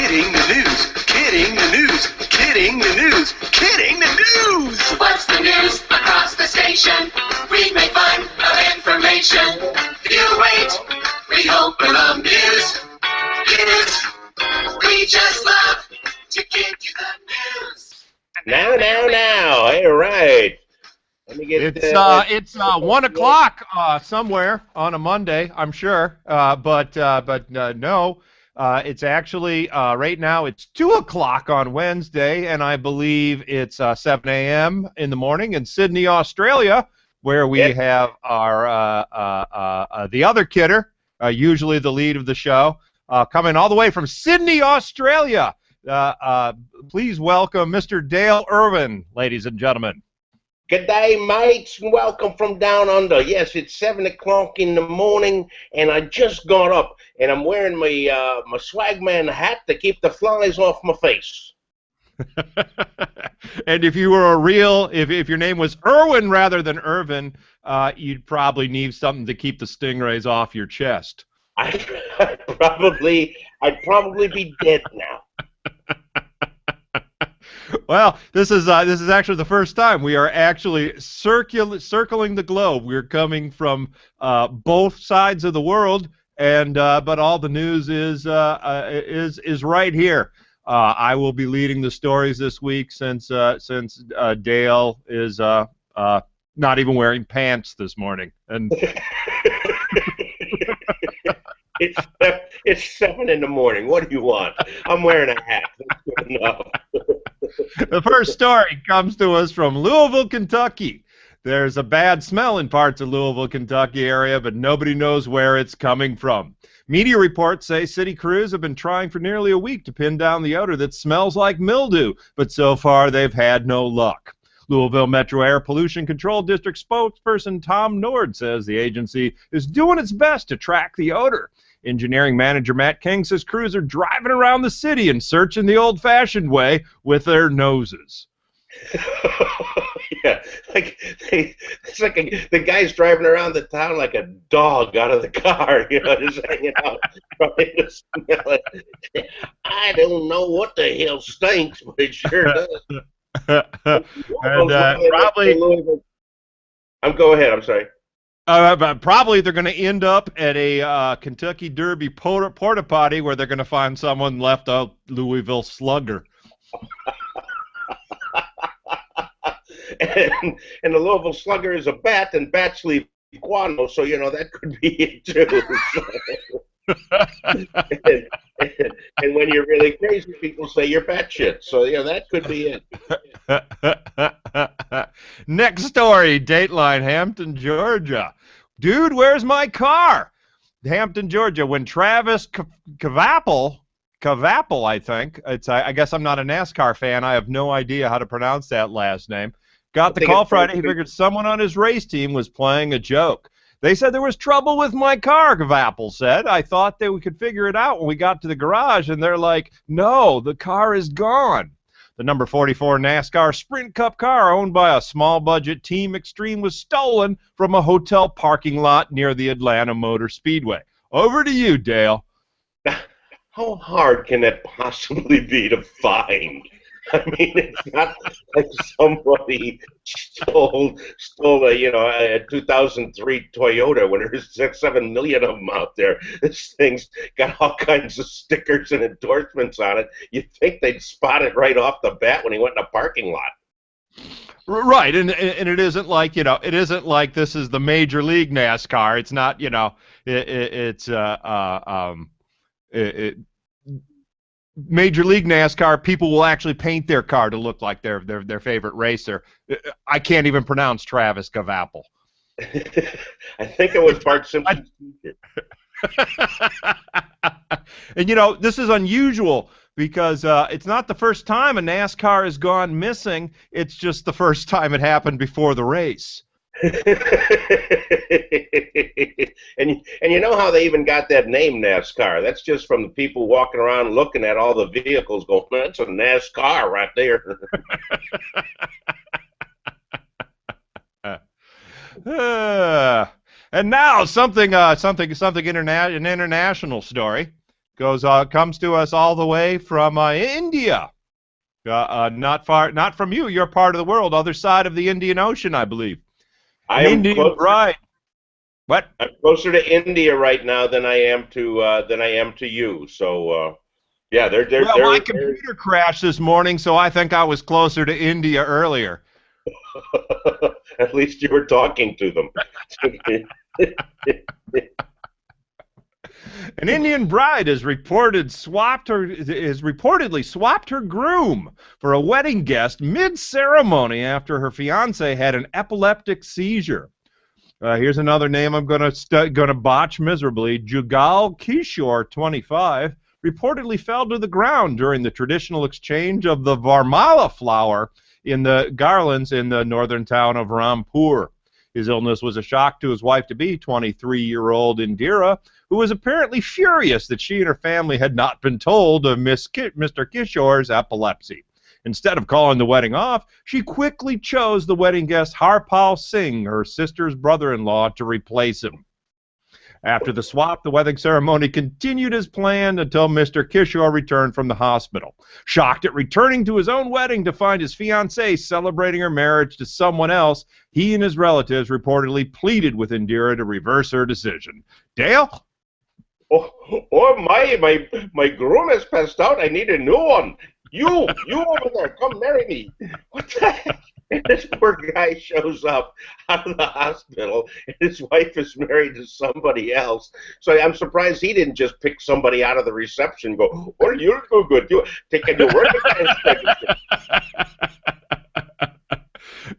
Kidding the news, kidding the news, kidding the news, kidding the news! What's the news across the station? We make fun of information. You wait, we hope and amuse. We just love to give you the news. Now. Hey, right. Let me get It's 1 o'clock somewhere on a Monday, I'm sure. But no. It's actually right now. It's 2 o'clock on Wednesday, and I believe it's 7 a.m. in the morning in Sydney, Australia, where we have our the other kidder, usually the lead of the show, coming all the way from Sydney, Australia. Please welcome Mr. Dale Irwin, ladies and gentlemen. Good day, mates, and welcome from down under. Yes, it's 7 o'clock in the morning, and I just got up, and I'm wearing my my swagman hat to keep the flies off my face. And if you were if your name was Irwin rather than Irvin, you'd probably need something to keep the stingrays off your chest. I'd probably be dead now. Well, this is actually the first time we are actually circling the globe. We're coming from both sides of the world, and but all the news is right here. I will be leading the stories this week since Dale is not even wearing pants this morning, and. It's 7 in the morning. What do you want? I'm wearing a hat. That's good enough. The first story comes to us from Louisville, Kentucky. There's a bad smell in parts of Louisville, Kentucky area, but nobody knows where it's coming from. Media reports say city crews have been trying for nearly a week to pin down the odor that smells like mildew, but so far they've had no luck. Louisville Metro Air Pollution Control District spokesperson Tom Nord says the agency is doing its best to track the odor. Engineering manager Matt King says crews are driving around the city and searching the old-fashioned way with their noses. Yeah, it's like the guy's driving around the town like a dog out of the car, just hanging out, trying to smell it. I don't know what the hell stinks, but it sure does. And probably. Go ahead. I'm sorry. But probably they're going to end up at a Kentucky Derby porta potty where they're going to find someone left a Louisville Slugger. and the Louisville Slugger is a bat, and bats leave guano, so that could be it too. and when you're really crazy, people say you're batshit. So that could be it. Next story, Dateline, Hampton, Georgia. Dude, where's my car? Hampton, Georgia. When Travis Kvapil, I think I guess I'm not a NASCAR fan. I have no idea how to pronounce that last name. Got the call Friday. He figured someone on his race team was playing a joke. They said there was trouble with my car, Kvapil said. I thought that we could figure it out when we got to the garage, and they're like, no, the car is gone. The number 44 NASCAR Sprint Cup car owned by a small-budget Team Extreme was stolen from a hotel parking lot near the Atlanta Motor Speedway. Over to you, Dale. How hard can that possibly be to find? I mean, it's not like somebody stole a 2003 Toyota when there's 6-7 million of them out there. This thing's got all kinds of stickers and endorsements on it. You'd think they'd spot it right off the bat when he went in a parking lot. Right, and it isn't like it isn't like this is the Major League NASCAR. It's not Major League NASCAR, people will actually paint their car to look like their favorite racer. I can't even pronounce Travis Kvapil. I think it was Bart Simpson. And this is unusual because it's not the first time a NASCAR has gone missing. It's just the first time it happened before the race. and you know how they even got that name NASCAR? That's just from the people walking around looking at all the vehicles going, that's a NASCAR right there. And now something an international story. comes to us all the way from India. Not from you. You're part of the world, other side of the Indian Ocean, I believe. I An am Indian bride. What? I'm closer to India right now than I am to you. So yeah, Well, my computer crashed this morning, so I think I was closer to India earlier. At least you were talking to them. An Indian bride has reportedly swapped her groom for a wedding guest mid-ceremony after her fiance had an epileptic seizure. Here's another name I'm gonna botch miserably. Jugal Kishore, 25, reportedly fell to the ground during the traditional exchange of the Varmala flower in the garlands in the northern town of Rampur. His illness was a shock to his wife-to-be, 23-year-old Indira, who was apparently furious that she and her family had not been told of Mr. Kishore's epilepsy. Instead of calling the wedding off, she quickly chose the wedding guest Harpal Singh, her sister's brother-in-law, to replace him. After the swap, the wedding ceremony continued as planned until Mr. Kishore returned from the hospital. Shocked at returning to his own wedding to find his fiancée celebrating her marriage to someone else, he and his relatives reportedly pleaded with Indira to reverse her decision. Dale? My groom has passed out. I need a new one. You over there, come marry me. What the heck? And this poor guy shows up out of the hospital, and his wife is married to somebody else. So I'm surprised he didn't just pick somebody out of the reception and go, "Oh, you're so good. You taking your work against."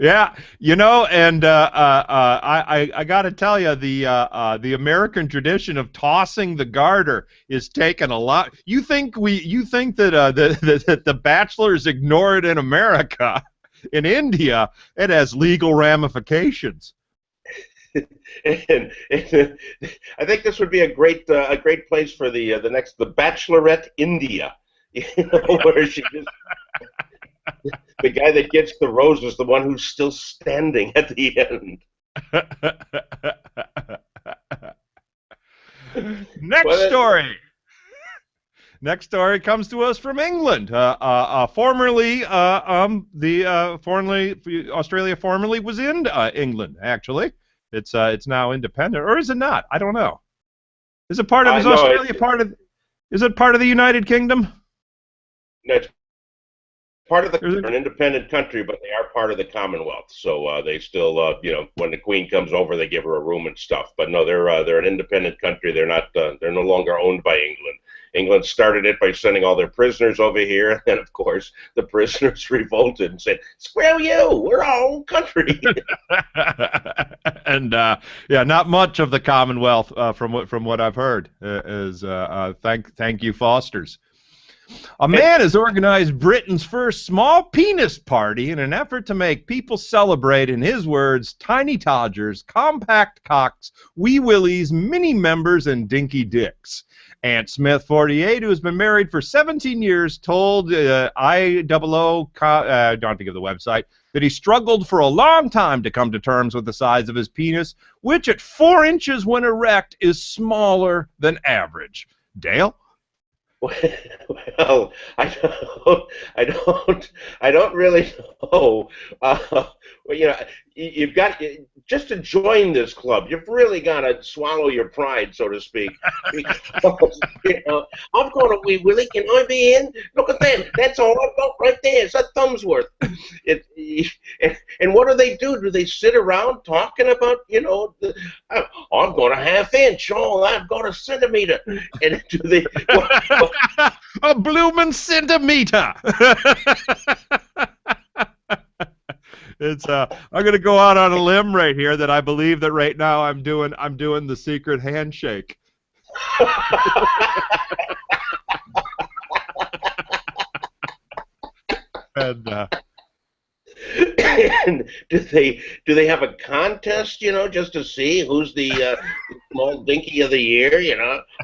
Yeah, you know, and I got to tell you, the American tradition of tossing the garter is taken a lot. You think that the bachelors ignore it in America? In India, it has legal ramifications. And I think this would be a great place for the Bachelorette India, where she just the guy that gets the rose is the one who's still standing at the end. Next story. Next story comes to us from England. Australia formerly was in England. Actually, it's now independent, or is it not? I don't know. Is it part of Australia? Is it part of the United Kingdom? No, it's part of they're an independent country, but they are part of the Commonwealth. So they still, when the Queen comes over, they give her a room and stuff. But no, they're an independent country. They're not. They're no longer owned by England. England started it by sending all their prisoners over here, and then, of course, the prisoners revolted and said, "Screw you! We're our own country." And not much of the Commonwealth, from what I've heard, is thank you, Fosters. A man has organized Britain's first small penis party in an effort to make people celebrate, in his words, tiny todgers, compact cocks, wee willies, mini members, and dinky dicks. Aunt Smith, 48, who has been married for 17 years, told IOO, don't have to give the website, that he struggled for a long time to come to terms with the size of his penis, which at 4 inches when erect is smaller than average. Dale? Well, I don't really know. You've got just to join this club. You've really got to swallow your pride, so to speak. Because, I'm going to Wee Willie. Can I be in? Look at that. That's all I've got right there. It's a thumb's worth. And what do they do? Do they sit around talking about, I'm going to half inch. Oh, I've got a centimeter. And do they? A bloomin' centimeter. I'm going to go out on a limb right here that I believe that right now I'm doing the secret handshake. And and do they have a contest, just to see who's the small dinky of the year,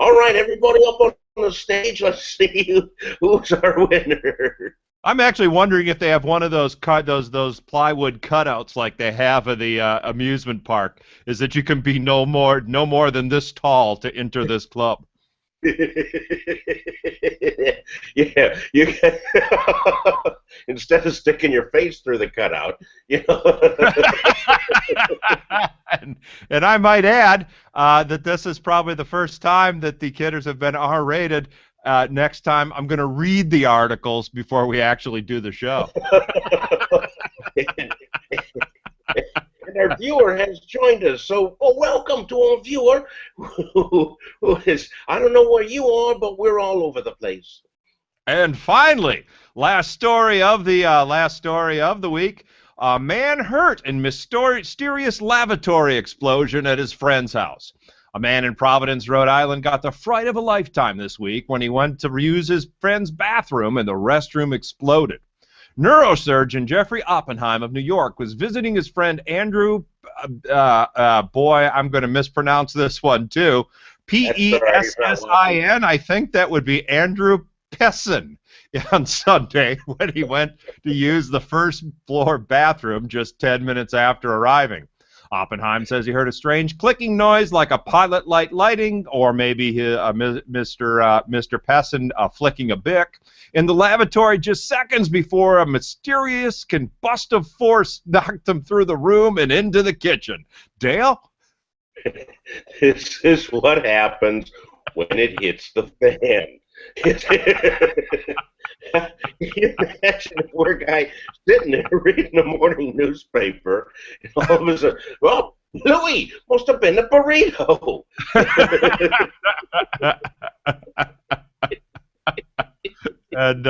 All right, everybody up on the stage, let's see who's our winner. I'm actually wondering if they have one of those plywood cutouts like they have at the amusement park, is that you can be no more than this tall to enter this club. Yeah, you instead of sticking your face through the cutout, you know. and I might add that this is probably the first time that the Kidders have been R-rated. Next time, I'm going to read the articles before we actually do the show. And our viewer has joined us. So, welcome to our viewer who is, I don't know where you are, but we're all over the place. And finally, last story of the week. A man hurt in mysterious lavatory explosion at his friend's house. A man in Providence, Rhode Island got the fright of a lifetime this week when he went to use his friend's bathroom and the restroom exploded. Neurosurgeon Jeffrey Oppenheim of New York was visiting his friend Andrew, boy, I'm going to mispronounce this one too, Pessin. I think that would be Andrew Pessin on Sunday when he went to use the first floor bathroom just 10 minutes after arriving. Oppenheim says he heard a strange clicking noise like a pilot light lighting or maybe Mr. Pessin flicking a bic in the lavatory just seconds before a mysterious combustive force knocked him through the room and into the kitchen. Dale? This is what happens when it hits the fan. Can you imagine a poor guy sitting there reading the morning newspaper, and all of a sudden, well, Louis, must have been a burrito. And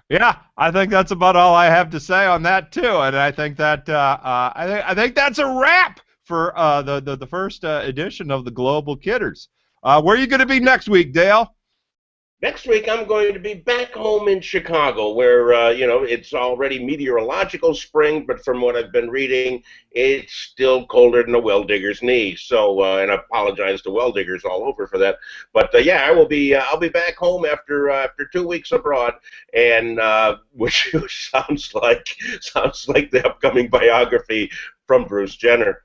yeah, I think that's about all I have to say on that too. And I think that I think that's a wrap for the first edition of the Global Kidders. Where are you going to be next week, Dale? Next week, I'm going to be back home in Chicago, where, it's already meteorological spring, but from what I've been reading, it's still colder than a well digger's knee. So, and I apologize to well diggers all over for that. But, yeah, I'll be back home after 2 weeks abroad, and which sounds like the upcoming biography from Bruce Jenner.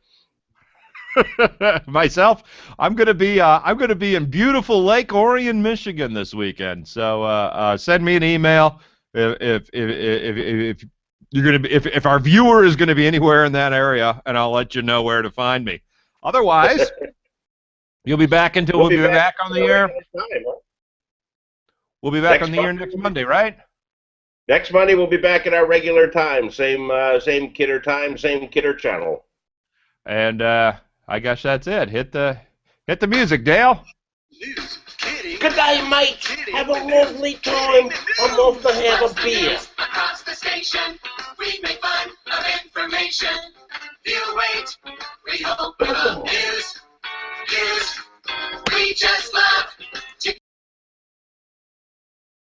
Myself, I'm gonna be in beautiful Lake Orion, Michigan this weekend. So send me an email if you're gonna be if our viewer is gonna be anywhere in that area, and I'll let you know where to find me. Otherwise, we'll be back on the air. We'll be back on the air next Monday, right? Next Monday we'll be back at our regular time, same Kidder time, same Kidder channel. And I guess that's it. Hit the music, Dale. News, kidding. Good night, mate. Kidding. Have a lovely time. I'm off to have a beer. Across the station, we make fun of information. You wait, we hope we love news. We just love